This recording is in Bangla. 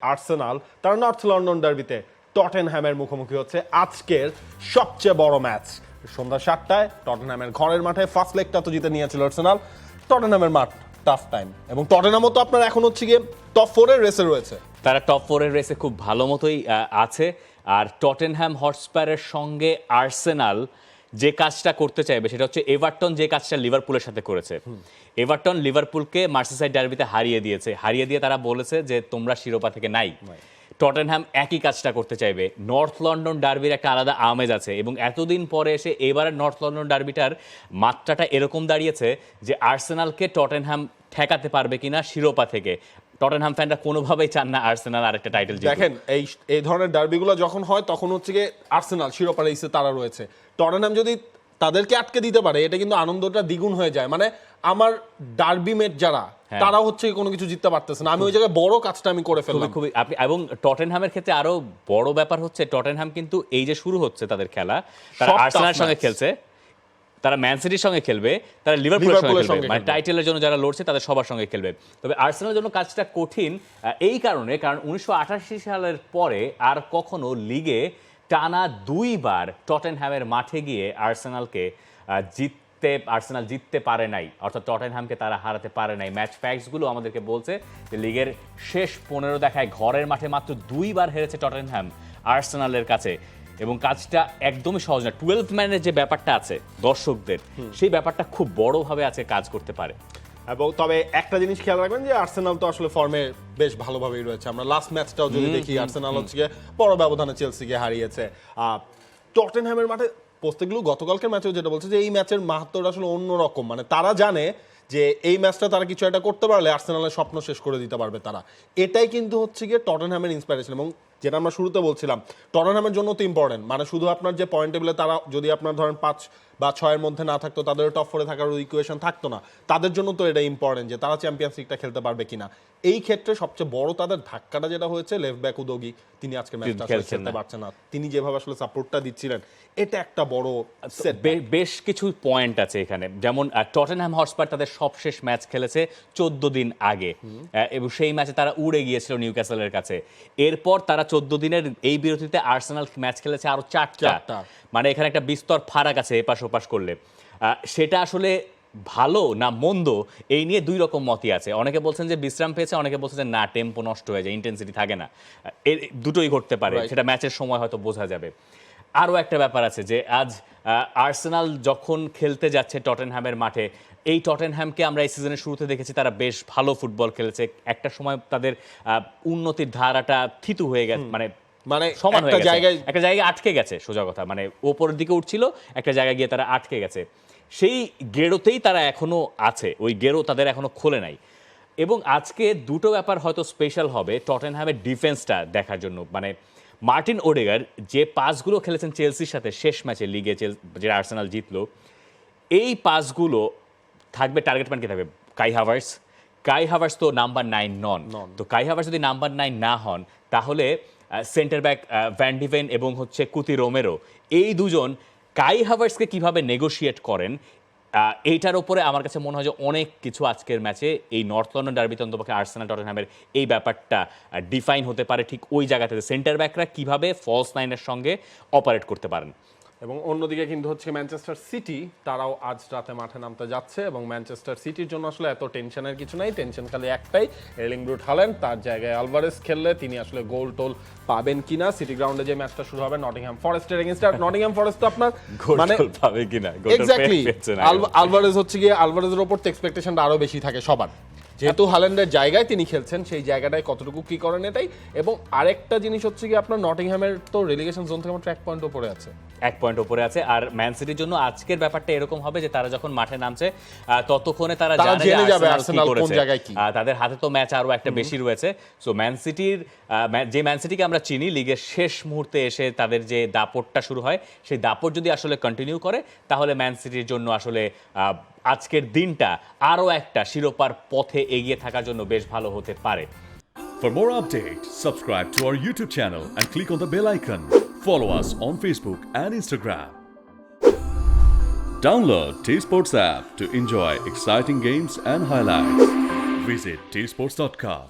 আর্সেনাল তারা নর্থ লন্ডন ডার্বিতে টটেনহ্যামের মুখোমুখি হচ্ছে আজকের সবচেয়ে বড় ম্যাচ। সন্ধ্যা 7টায় টটেনহ্যামের ঘরের মাঠে ফার্স্ট লেগটা তো জিতে নিয়েছিল আর্সেনাল। টটেনহ্যামের মাঠ টাফ টাইম, এবং টটেনহ্যামও তো আপনার এখন হচ্ছে গিয়ে টপ 4 এর রেসে রয়েছে। তারা টপ 4 এর রেসে খুব ভালো মতোই আছে। আর টটেনহ্যাম হটস্পারের সঙ্গে আর্সেনাল যে কাজটা করতে চাইবে সেটা হচ্ছে এভারটন যে কাজটা লিভারপুলের সাথে করেছে। এভারটন লিভারপুলকে মার্সিসাইড ডার্বিতে হারিয়ে দিয়ে তারা বলেছে যে তোমরা শিরোপা থেকে নাই। টটেনহ্যাম একই কাজটা করতে চাইবে। নর্থ লন্ডন ডার্বির একটা আলাদা আমেজ আছে, এবং এতদিন পরে এসে এবারের নর্থ লন্ডন ডার্বিটার মাত্রাটা এরকম দাঁড়িয়েছে যে আর্সেনালকে টটেনহ্যাম ঠেকাতে পারবে কিনা শিরোপা থেকে। টটেনহ্যাম ফ্যানরা কোনোভাবেই চান না আর্সেনাল আরেকটা টাইটেল জিতুক। দেখেন এই ধরনের ডার্বিগুলো যখন হয় তখন হচ্ছে গিয়ে আর্সেনাল শিরোপা রেসে তারা রয়েছে। টটেনহ্যাম যদি তাদেরকে আটকে দিতে পারে এটা কিন্তু আনন্দটা দ্বিগুণ হয়ে যায়। মানে আমার ডার্বি মেট যারা তারা হচ্ছে কোনো কিছু জিততে পারতেছে না, আমি ওই জায়গায় বড় কাজটা আমি করে ফেললাম। খুবই আপনি এবং টটেনহ্যামের ক্ষেত্রে আরো বড় ব্যাপার হচ্ছে টটেনহ্যাম কিন্তু এই যে শুরু হচ্ছে তাদের খেলা, তারা আর্সেনালের সঙ্গে খেলছে, তারা ম্যান সিটির সঙ্গে খেলবে, তারা লিভারপুলের সঙ্গে খেলবে, মানে টাইটেলের জন্য যারা লড়ছে তাদের সবার সঙ্গে খেলবে। তবে আর্সেনালের জন্য কাজটা কঠিন এই কারণে, কারণ 1988 সালের পরে আর কখনো লিগে টানা 2 বার টটেনহ্যামের মাঠে গিয়ে আর্সেনাল জিততে পারে নাই, অর্থাৎ টটেনহ্যামকে তারা হারাতে পারে নাই। ম্যাচ ফ্যাক্টসগুলো আমাদেরকে বলছে যে লিগের শেষ 15 দেখায় ঘরের মাঠে মাত্র 2 বার হেরেছে টটেনহ্যাম আর্সেনালের কাছে, এবং কাজটা একদমই সহজ না। 12 ম্যানের যে ব্যাপারটা আছে দর্শকদের, সেই ব্যাপারটা খুব বড়ভাবে আছে কাজ করতে পারে। এবং তবে একটা জিনিস খেয়াল রাখবেন যে আর্সেনাল তো আসলে ফর্মে বেশ ভালোভাবেই রয়েছে। আমরা লাস্ট ম্যাচটাও যদি দেখি আর্সেনাল হচ্ছে গিয়ে বড় ব্যবধানে চেলসিকে হারিয়েছে। টটেনহ্যামের মাঠে পোস্টেগুলো গতকালকের ম্যাচেও যেটা বলছে যে এই ম্যাচের মাহাত্ম্যটা আসলে অন্যরকম। মানে তারা জানে যে এই ম্যাচটা তারা কিছু একটা করতে পারলে আর্সেনালের স্বপ্ন শেষ করে দিতে পারবে তারা। এটাই কিন্তু হচ্ছে গিয়ে টটেনহ্যামের ইন্সপিরেশন, এবং যেটা আমরা শুরুতে বলছিলাম টটেনহ্যামের জন্য তো ইম্পর্টেন্ট। মানে শুধু আপনার যে পয়েন্ট টেবিলে তারা যদি আপনার ধরেন 5 বা 6 মধ্যে না থাকতো, তাদের টপ 4 থাকার ইকুয়েশন থাকতো না। তাদের জন্য তো এটা ইম্পর্টেন্ট যে তারা চ্যাম্পিয়ন্স লিগটা খেলতে পারবে কিনা। এই ক্ষেত্রে সবচেয়ে বড় তাদের ধাক্কাটা যেটা হয়েছে লেফট ব্যাক উদোগি, তিনি আজকে ম্যাচটা খেলতে পারছেন না। তিনি যেভাবে আসলে সাপোর্টটা দিচ্ছিলেন এটা একটা বড় বেশ কিছু পয়েন্ট আছে এখানে। যেমন টটেনহ্যাম হটস্পার তাদের সবশেষ ম্যাচ খেলেছে 14 দিন আগে, এবং সেই ম্যাচে তারা উড়ে গিয়েছিল নিউক্যাসলের কাছে। এরপর তারা 14 দিনের এই বিরতিতে আর্সেনাল ম্যাচ খেলেছে আরো 4টা। মানে এখানে একটা বিস্তর ফারাক আছে এপাশ ওপাশ করলে। সেটা আসলে ভালো না মন্দ এই নিয়ে 2 রকম মতই আছে। অনেকে বলছেন যে বিশ্রাম পেয়েছে, অনেকে বলছেন যে না টেম্পো নষ্ট হয়ে যায়, ইন্টেন্সিটি থাকে না। দুটোই ঘটতে পারে, সেটা ম্যাচের সময় হয়তো বোঝা যাবে। আরও একটা ব্যাপার আছে যে আজ আর্সেনাল যখন খেলতে যাচ্ছে টটেনহ্যামের মাঠে, এই টটেনহ্যামকে আমরা এই সিজনের শুরুতে দেখেছি তারা বেশ ভালো ফুটবল খেলেছে। একটা সময় তাদের উন্নতির ধারাটা থিতু হয়ে গেছে, মানে সমান হয়ে গেছে, একটা জায়গায় আটকে গেছে। সোজা কথা, মানে ওপরের দিকে উঠছিল, একটা জায়গায় গিয়ে তারা আটকে গেছে। সেই গেরোতেই তারা এখনো আছে, ওই গেরো তাদের এখনো খোলে নাই। এবং আজকে দুটো ব্যাপার হয়তো স্পেশাল হবে টটেনহ্যামের ডিফেন্সটা দেখার জন্য। মানে মার্টিন ওডেগার যে পাসগুলো খেলেছেন চেলসির সাথে শেষ ম্যাচে লিগে, যে আর্সেনাল জিতলো, এই পাসগুলো থাকবে, টার্গেট ম্যান কে থাকবে? কাই হাভার্টস তো নাম্বার 9 নন। তো কাই হাভার্টস যদি নাম্বার 9 না হন, তাহলে সেন্টার ব্যাক ভ্যান ডিভেন এবং হচ্ছে কুতি রোমেরো, এই দুজন কাই হাভার্টসকে কিভাবে নেগোশিয়েট করেন, এইটার উপরে আমার কাছে মনে হয় যে অনেক কিছু আজকের ম্যাচে এই নর্থ লন্ডন ডার্বিতে অন্তপক্ষে আর্সেনাল টটেনহ্যামের এই ব্যাপারটা ডিফাইন হতে পারে। ঠিক ওই জায়গাতে সেন্টার ব্যাকরা কিভাবে ফলস নাইনের সঙ্গে অপারেট করতে পারেন। এবং অন্যদিকে কিন্তু হচ্ছে ম্যানচেস্টার সিটি, তারাও আজ রাতে মাঠে নামতে যাচ্ছে। এবং ম্যানচেস্টার সিটির জন্য আসলে এত টেনশনের কিছু নাই, টেনশন খালি একটাই, এর্লিং ব্রুট হাল্যান্ড তার জায়গায় আলভারেজ খেললে তিনি আসলে গোল টোল পাবেন কিনা। সিটি গ্রাউন্ডে যে ম্যাচটা শুরু হবে নটিংহ্যাম ফরেস্টের এগেইনস্ট, নটিংহ্যাম ফরেস্ট তো আপনার মানে পাবে কিনা এক্স্যাক্টলি আলভারেজ হচ্ছে গিয়ে আলভারেজের উপর এক্সপেকটেশনটা আরো বেশি থাকে সবার, যেহেতু হাল্যান্ডের জায়গায় তিনি খেলছেন, সেই জায়গাটায় কতটুকু কি করেন এটাই। এবং আরেকটা জিনিস হচ্ছে কি আপনার নটিংহ্যামের তো রেলিগেশন জোন থেকে মাত্র 1 পয়েন্ট উপরে আছে, 1 পয়েন্ট উপরে আছে। আর ম্যান সিটির জন্য আজকের ব্যাপারটা এরকম হবে যে তারা যখন মাঠে নামছে ততক্ষণে তারা জেনে যাবে আর্সেনাল কোন জায়গায় কি। তাদের হাতে তো ম্যাচ আরো একটা বেশি রয়েছে। সো ম্যান সিটিকে আমরা চিনি লিগের শেষ মুহূর্তে এসে তাদের যে দাপটটা শুরু হয়, সেই দাপট যদি আসলে কন্টিনিউ করে, তাহলে ম্যান সিটির জন্য আসলে আজকের দিনটা আরো একটা শিরোপার পথে এগিয়ে থাকার জন্য বেশ ভালো হতে পারে। For more updates, subscribe to our YouTube channel and click on the bell icon. Follow us on Facebook and Instagram. Download T-Sports app to enjoy exciting games and highlights. Visit tsports.com.